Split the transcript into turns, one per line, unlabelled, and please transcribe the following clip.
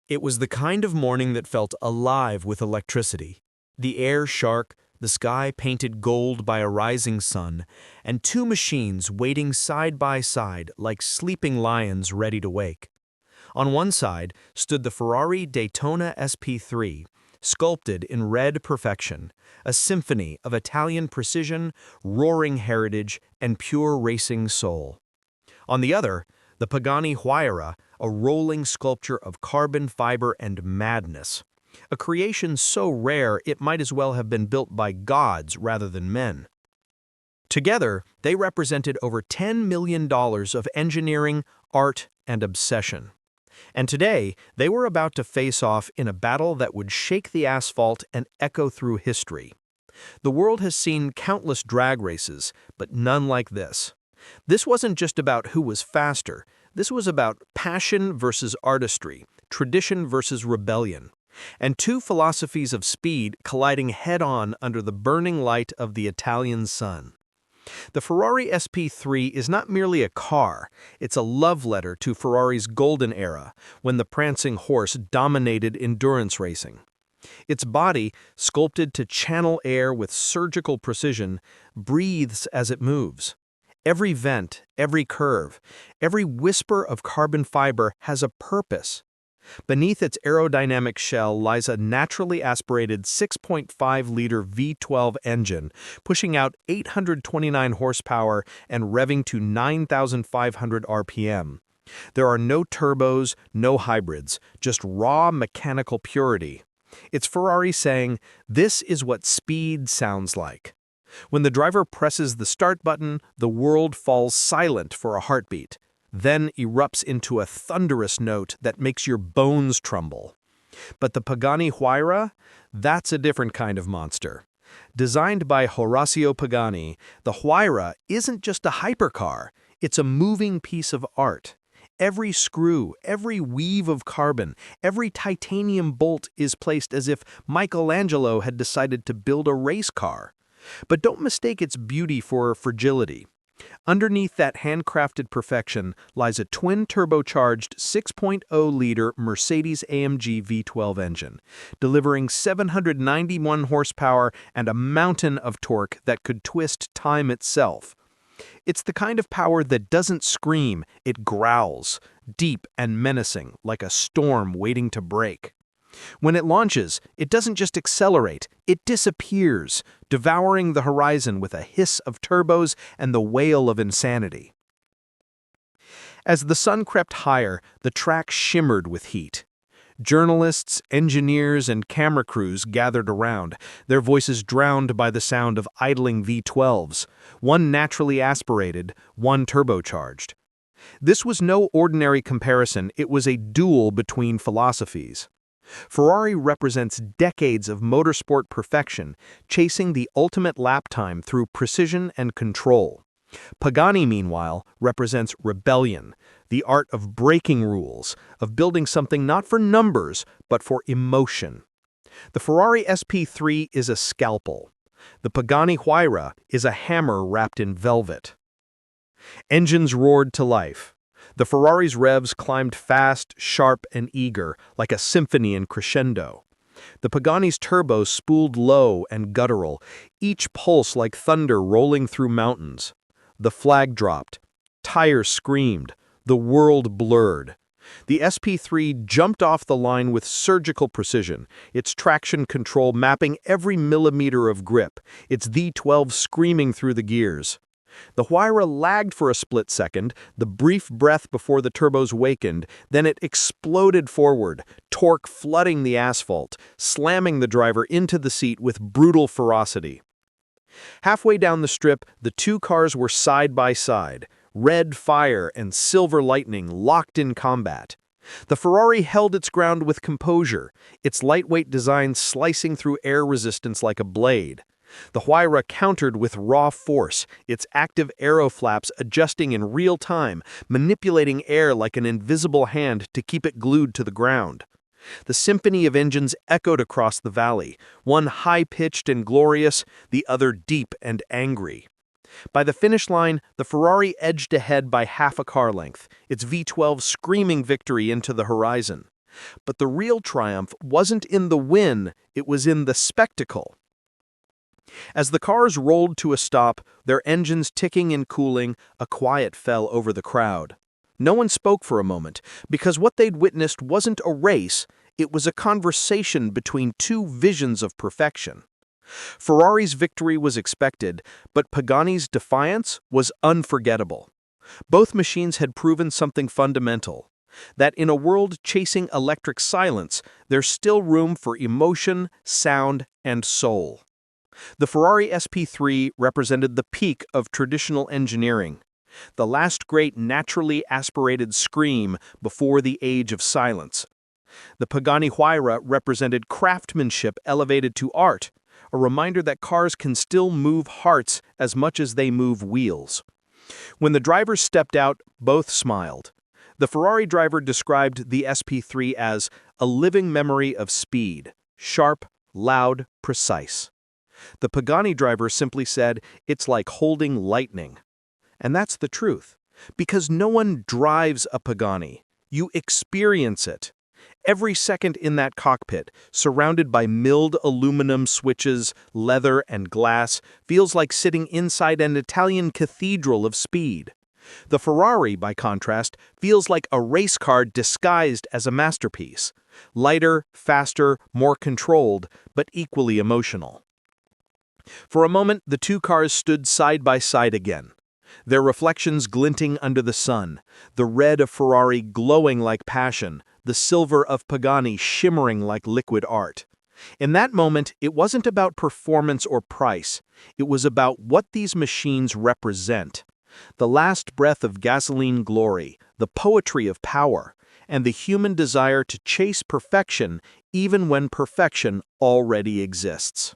It was the kind of morning that felt alive with electricity. The air sharp, the sky painted gold by a rising sun, and two machines waiting side by side like sleeping lions ready to wake. On one side stood the Ferrari Daytona SP3, sculpted in red perfection, a symphony of Italian precision, roaring heritage, and pure racing soul. On the other, the Pagani Huayra, a rolling sculpture of carbon fiber and madness, a creation so rare it might as well have been built by gods rather than men. Together, they represented over $10 million of engineering, art, and obsession. And today, they were about to face off in a battle that would shake the asphalt and echo through history. The world has seen countless drag races, but none like this. This wasn't just about who was faster. This was about passion versus artistry, tradition versus rebellion, and two philosophies of speed colliding head-on under the burning light of the Italian sun. The Ferrari SP3 is not merely a car, it's a love letter to Ferrari's golden era, when the prancing horse dominated endurance racing. Its body, sculpted to channel air with surgical precision, breathes as it moves. Every vent, every curve, every whisper of carbon fiber has a purpose. Beneath its aerodynamic shell lies a naturally aspirated 6.5-liter V12 engine, pushing out 829 horsepower and revving to 9,500 RPM. There are no turbos, no hybrids, just raw mechanical purity. It's Ferrari saying, "This is what speed sounds like." When the driver presses the start button, the world falls silent for a heartbeat, then erupts into a thunderous note that makes your bones tremble. But the Pagani Huayra? That's a different kind of monster. Designed by Horacio Pagani, the Huayra isn't just a hypercar, it's a moving piece of art. Every screw, every weave of carbon, every titanium bolt is placed as if Michelangelo had decided to build a race car. But don't mistake its beauty for fragility. Underneath that handcrafted perfection lies a twin-turbocharged 6.0-liter Mercedes-AMG V12 engine, delivering 791 horsepower and a mountain of torque that could twist time itself. It's the kind of power that doesn't scream, it growls, deep and menacing, like a storm waiting to break. When it launches, it doesn't just accelerate, it disappears, devouring the horizon with a hiss of turbos and the wail of insanity. As the sun crept higher, the track shimmered with heat. Journalists, engineers, and camera crews gathered around, their voices drowned by the sound of idling V12s, one naturally aspirated, one turbocharged. This was no ordinary comparison, it was a duel between philosophies. Ferrari represents decades of motorsport perfection, chasing the ultimate lap time through precision and control. Pagani, meanwhile, represents rebellion, the art of breaking rules, of building something not for numbers, but for emotion. The Ferrari SP3 is a scalpel. The Pagani Huayra is a hammer wrapped in velvet. Engines roared to life. The Ferrari's revs climbed fast, sharp, and eager, like a symphony in crescendo. The Pagani's turbos spooled low and guttural, each pulse like thunder rolling through mountains. The flag dropped. Tires screamed. The world blurred. The SP3 jumped off the line with surgical precision, its traction control mapping every millimeter of grip, its V12 screaming through the gears. The Huayra lagged for a split second, the brief breath before the turbos wakened, then it exploded forward, torque flooding the asphalt, slamming the driver into the seat with brutal ferocity. Halfway down the strip, the two cars were side by side, red fire and silver lightning locked in combat. The Ferrari held its ground with composure, its lightweight design slicing through air resistance like a blade. The Huayra countered with raw force, its active aero flaps adjusting in real time, manipulating air like an invisible hand to keep it glued to the ground. The symphony of engines echoed across the valley, one high-pitched and glorious, the other deep and angry. By the finish line, the Ferrari edged ahead by half a car length, its V12 screaming victory into the horizon.
But the real triumph wasn't in the win, it was in the spectacle. As the cars rolled to a stop, their engines ticking and cooling, a quiet fell over the crowd. No one spoke for a moment, because what they'd witnessed wasn't a race, it was a conversation between two visions of perfection. Ferrari's victory was expected, but Pagani's defiance was unforgettable. Both machines had proven something fundamental, that in a world chasing electric silence, there's still room for emotion, sound, and soul. The Ferrari SP3 represented the peak of traditional engineering, the last great naturally aspirated scream before the age of silence. The Pagani Huayra represented craftsmanship elevated to art, a reminder that cars can still move hearts as much as they move wheels. When the drivers stepped out, both smiled. The Ferrari driver described the SP3 as a living memory of speed, sharp, loud, precise. The Pagani driver simply said, "It's like holding lightning." And that's the truth, because no one drives a Pagani. You experience it. Every second in that cockpit, surrounded by milled aluminum switches, leather, and glass, feels like sitting inside an Italian cathedral of speed. The Ferrari, by contrast, feels like a race car disguised as a masterpiece. Lighter, faster, more controlled, but equally emotional. For a moment, the two cars stood side by side again, their reflections glinting under the sun, the red of Ferrari glowing like passion, the silver of Pagani shimmering like liquid art. In that moment, it wasn't about performance or price. It was about what these machines represent. The last breath of gasoline glory, the poetry of power, and the human desire to chase perfection even when perfection already exists.